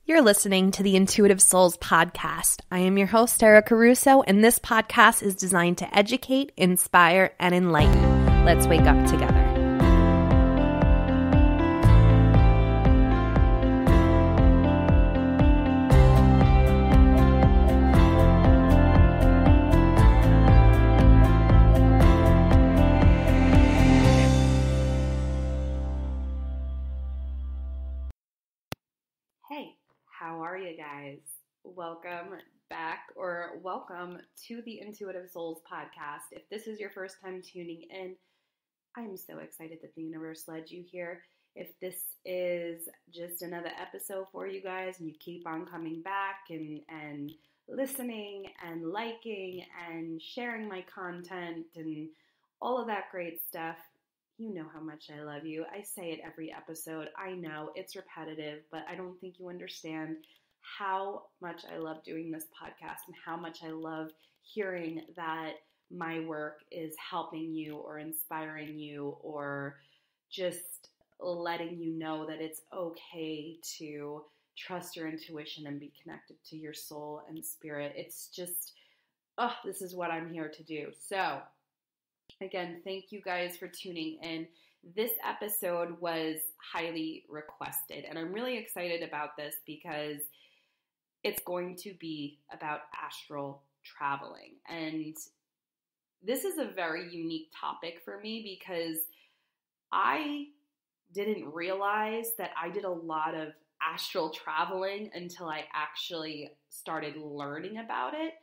You're listening to the Intuitive Souls podcast. I am your host, Erica Russo, and this podcast is designed to educate, inspire, and enlighten. Let's wake up together. Hey. How are you guys? Welcome back, or welcome to the Intuitive Souls podcast. If this is your first time tuning in, I'm so excited that the universe led you here. If this is just another episode for you guys and you keep on coming back and listening and liking and sharing my content and all of that great stuff, you know how much I love you. I say it every episode. I know it's repetitive, but I don't think you understand how much I love doing this podcast and how much I love hearing that my work is helping you or inspiring you or just letting you know that it's okay to trust your intuition and be connected to your soul and spirit. It's just, this is what I'm here to do. So, again, thank you guys for tuning in. This episode was highly requested, and I'm really excited about this because it's going to be about astral traveling. And this is a very unique topic for me because I didn't realize that I did a lot of astral traveling until I actually started learning about it.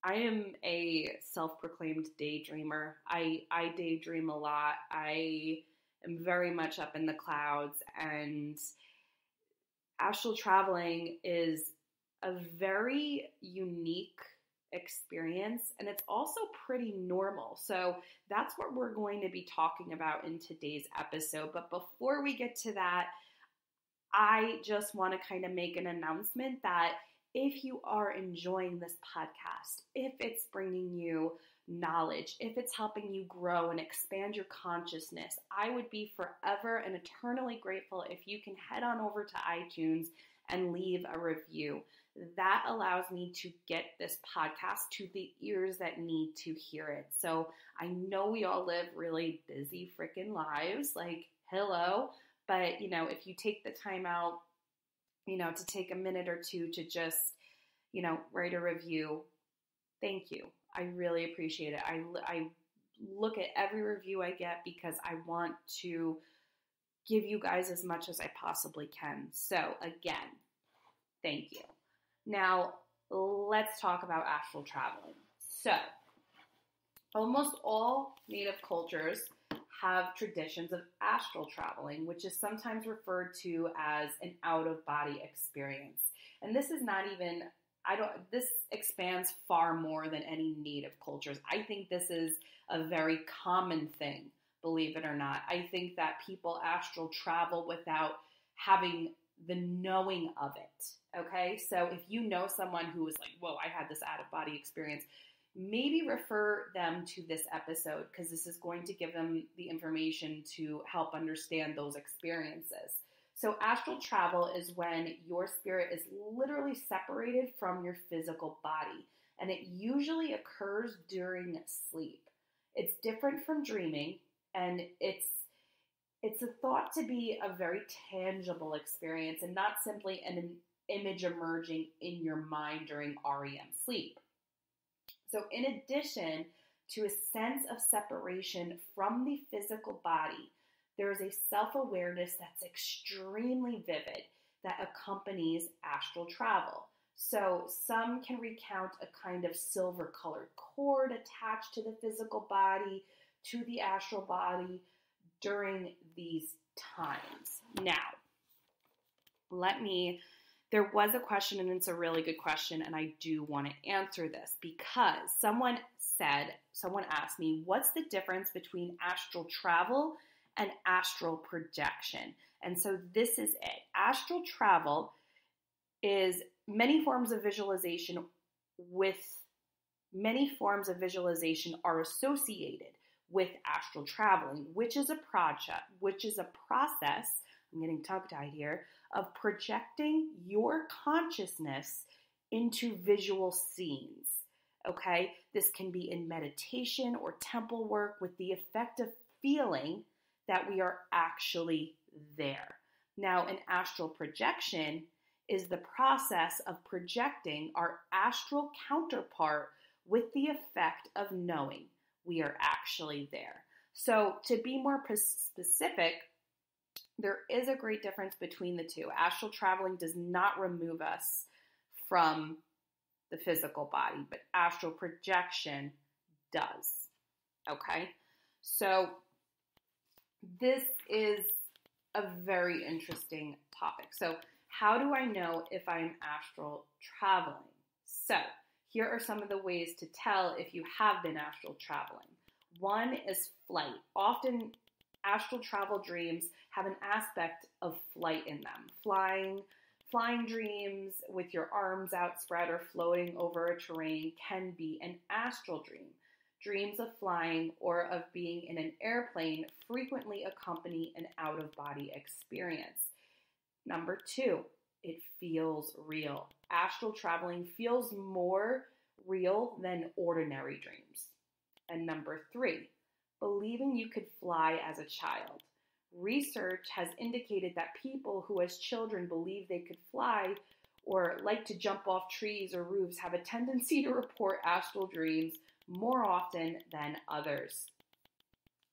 I am a self-proclaimed daydreamer. I daydream a lot. I am very much up in the clouds, and astral traveling is a very unique experience, and it's also pretty normal. So that's what we're going to be talking about in today's episode. But before we get to that, I just want to kind of make an announcement that if you are enjoying this podcast, if it's bringing you knowledge, if it's helping you grow and expand your consciousness, I would be forever and eternally grateful if you can head on over to iTunes and leave a review. That allows me to get this podcast to the ears that need to hear it. So I know we all live really busy freaking lives, like, hello, but, if you take the time out, to take a minute or two to just, write a review, thank you. I really appreciate it. I look at every review I get because I want to give you guys as much as I possibly can. So again, thank you. Now, let's talk about astral traveling. So, almost all Native cultures have traditions of astral traveling, which is sometimes referred to as an out-of-body experience. And this is not even, this expands far more than any Native cultures. I think this is a very common thing, believe it or not. I think that people astral travel without having the knowing of it, okay? So if you know someone who is like, whoa, I had this out-of-body experience, maybe refer them to this episode because this is going to give them the information to help understand those experiences. So astral travel is when your spirit is literally separated from your physical body, and it usually occurs during sleep. It's different from dreaming, and it's a thought to be a very tangible experience and not simply an image emerging in your mind during REM sleep. So in addition to a sense of separation from the physical body, there is a self-awareness that's extremely vivid that accompanies astral travel. So some can recount a kind of silver-colored cord attached to the physical body, to the astral body during these times. Now, there was a question, and it's a really good question, and I do want to answer this because someone asked me, what's the difference between astral travel and astral projection? And so this is it. Astral travel is many forms of visualization are associated with astral traveling, which is a process I'm getting tongue-tied here, of projecting your consciousness into visual scenes. Okay, this can be in meditation or temple work with the effect of feeling that we are actually there. Now, an astral projection is the process of projecting our astral counterpart with the effect of knowing we are actually there. So, to be more specific, there is a great difference between the two. Astral traveling does not remove us from the physical body, but astral projection does. Okay? So, this is a very interesting topic. So, how do I know if I'm astral traveling? So, here are some of the ways to tell if you have been astral traveling. One is flight. Often, astral travel dreams have an aspect of flight in them. Flying dreams with your arms outspread or floating over a terrain can be an astral dream. Dreams of flying or of being in an airplane frequently accompany an out-of-body experience. Number 2, it feels real. Astral traveling feels more real than ordinary dreams. And number 3, believing you could fly as a child. Research has indicated that people who as children believe they could fly or like to jump off trees or roofs have a tendency to report astral dreams more often than others.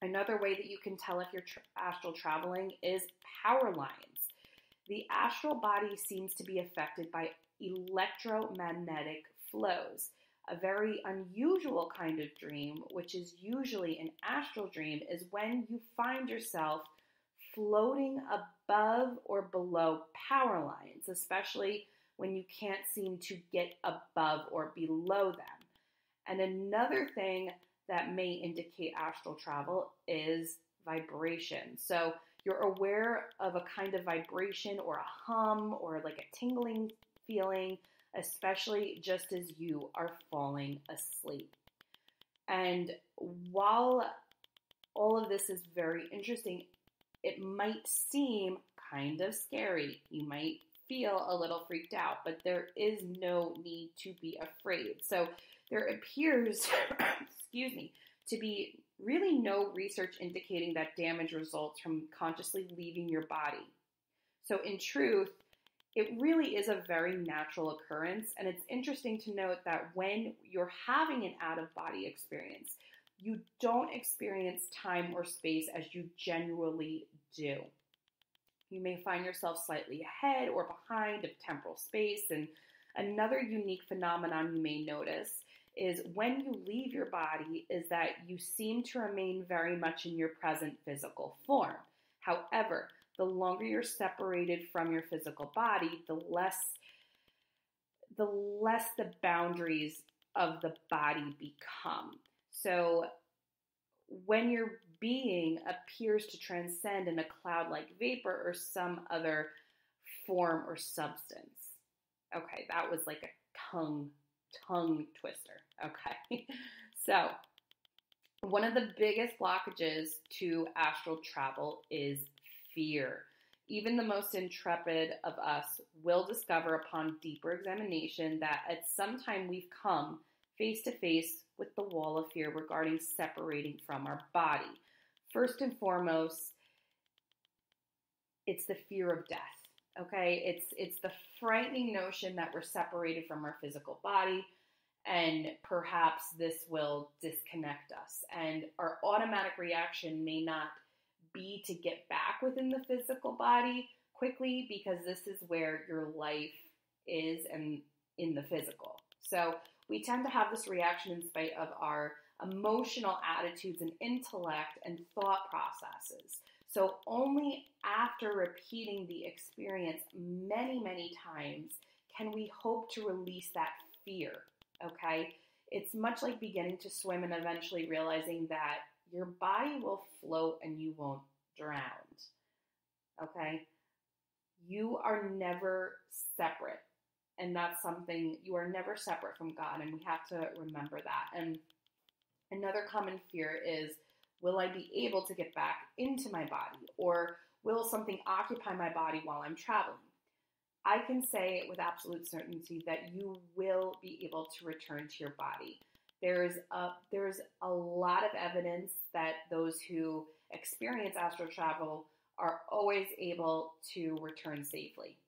Another way that you can tell if you're astral traveling is power lines. The astral body seems to be affected by electromagnetic flows. A very unusual kind of dream, which is usually an astral dream, is when you find yourself floating above or below power lines, especially when you can't seem to get above or below them. And another thing that may indicate astral travel is vibration. So you're aware of a kind of vibration or a hum or like a tingling feeling, especially just as you are falling asleep. And while all of this is very interesting, it might seem kind of scary. You might feel a little freaked out, but there is no need to be afraid. So there appears, to be really no research indicating that damage results from consciously leaving your body. So in truth, it really is a very natural occurrence, and it's interesting to note that when you're having an out-of-body experience, you don't experience time or space as you genuinely do. You may find yourself slightly ahead or behind of temporal space, and another unique phenomenon you may notice is when you leave your body is that you seem to remain very much in your present physical form. However, the longer you're separated from your physical body, the less the boundaries of the body become. So when your being appears to transcend in a cloud-like vapor or some other form or substance. Okay, that was like a tongue twister. Okay, so one of the biggest blockages to astral travel is fear. Even the most intrepid of us will discover upon deeper examination that at some time we've come face to face with the wall of fear regarding separating from our body. First and foremost, it's the fear of death. Okay, it's the frightening notion that we're separated from our physical body, and perhaps this will disconnect us. And our automatic reaction may not be to get back within the physical body quickly, because this is where your life is and in the physical. So we tend to have this reaction in spite of our emotional attitudes and intellect and thought processes. So only after repeating the experience many, many times can we hope to release that fear, okay? It's much like beginning to swim and eventually realizing that your body will float and you won't drown, okay? You are never separate, and that's something, you are never separate from God, and we have to remember that. And another common fear is, will I be able to get back into my body? Or will something occupy my body while I'm traveling? I can say with absolute certainty that you will be able to return to your body. There's a lot of evidence that those who experience astral travel are always able to return safely.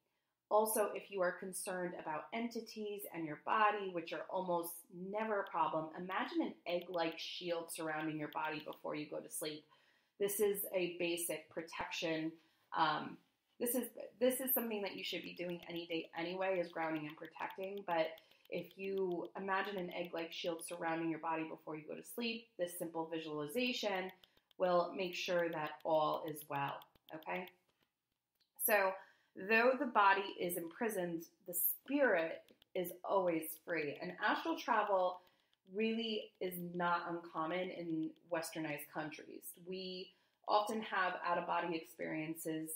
Also, if you are concerned about entities and your body, which are almost never a problem, imagine an egg-like shield surrounding your body before you go to sleep. This is a basic protection. This is something that you should be doing any day anyway, is grounding and protecting. But if you imagine an egg-like shield surrounding your body before you go to sleep, this simple visualization will make sure that all is well, okay? So, though the body is imprisoned, the spirit is always free. And astral travel really is not uncommon in westernized countries. We often have out-of-body experiences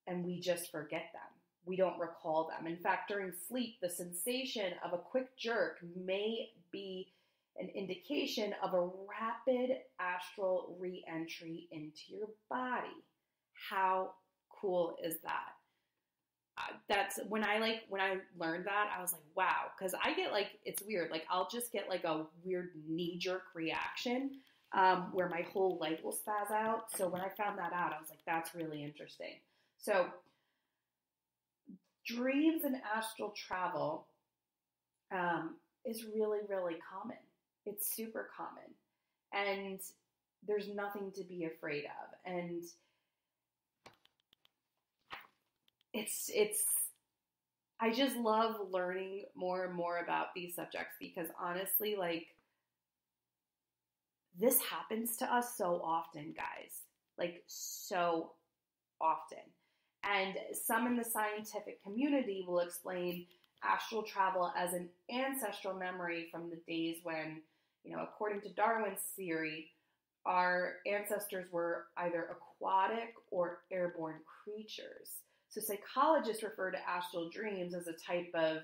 and we just forget them. We don't recall them. In fact, during sleep, the sensation of a quick jerk may be an indication of a rapid astral re-entry into your body. How cool is that? That's when I learned that, I was like, wow, because I get it's weird. I'll just get a weird knee-jerk reaction where my whole leg will spaz out. So when I found that out, I was like, that's really interesting. So dreams and astral travel is really, really common. It's super common. And there's nothing to be afraid of. And I just love learning more and more about these subjects because honestly, this happens to us so often, guys. So often. And some in the scientific community will explain astral travel as an ancestral memory from the days when, according to Darwin's theory, our ancestors were either aquatic or airborne creatures. So psychologists refer to astral dreams as a type of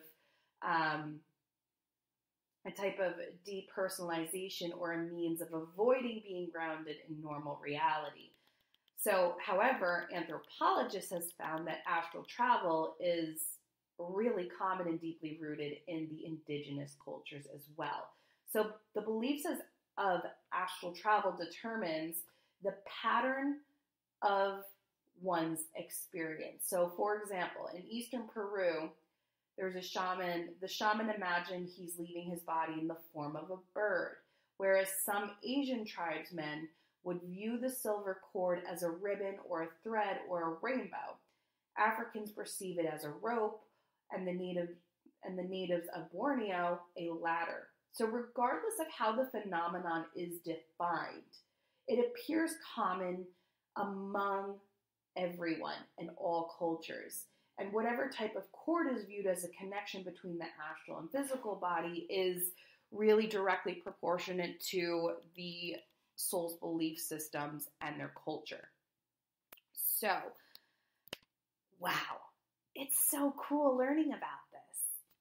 depersonalization or a means of avoiding being grounded in normal reality. So, however, anthropologists has found that astral travel is really common and deeply rooted in the indigenous cultures as well. So the beliefs of astral travel determines the pattern of one's experience. So, for example, in Eastern Peru, there's a shaman. The shaman imagined he's leaving his body in the form of a bird, whereas some Asian tribesmen would view the silver cord as a ribbon or a thread or a rainbow. Africans perceive it as a rope, and the natives of Borneo a ladder. So regardless of how the phenomenon is defined, it appears common among everyone in all cultures. And whatever type of cord is viewed as a connection between the astral and physical body is really directly proportionate to the soul's belief systems and their culture. So, wow, it's so cool learning about this.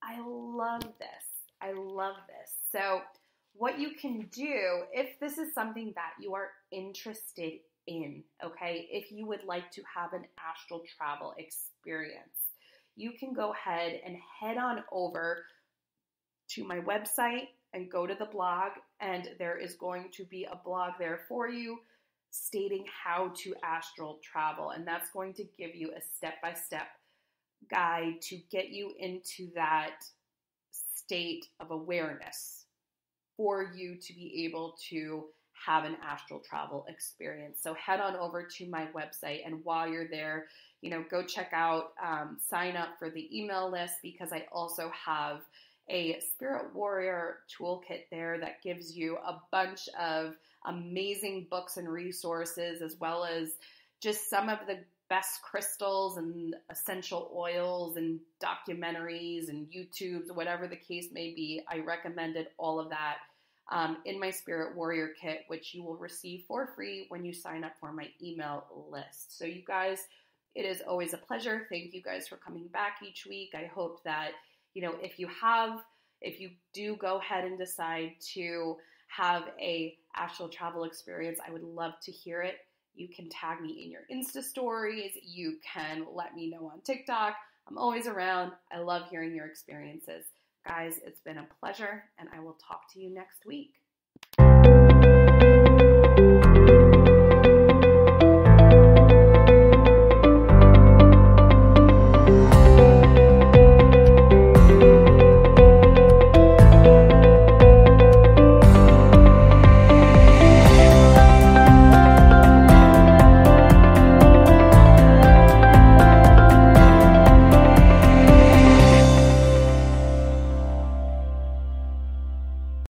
I love this. So, what you can do, if this is something that you are interested in, okay, if you would like to have an astral travel experience, you can go ahead and head on over to my website and go to the blog, and there is going to be a blog there for you stating how to astral travel, and that's going to give you a step-by-step guide to get you into that state of awareness for you to be able to have an astral travel experience. So head on over to my website, and while you're there, go check out, sign up for the email list, because I also have a Spirit Warrior toolkit there that gives you a bunch of amazing books and resources, as well as just some of the best crystals and essential oils and documentaries and YouTubes, whatever the case may be. I recommended all of that in my Spirit Warrior kit, which you will receive for free when you sign up for my email list. So you guys, it is always a pleasure. Thank you guys for coming back each week. I hope that, if you do go ahead and decide to have a astral travel experience, I would love to hear it. You can tag me in your Insta stories. You can let me know on TikTok. I'm always around. I love hearing your experiences. Guys, it's been a pleasure, and I will talk to you next week.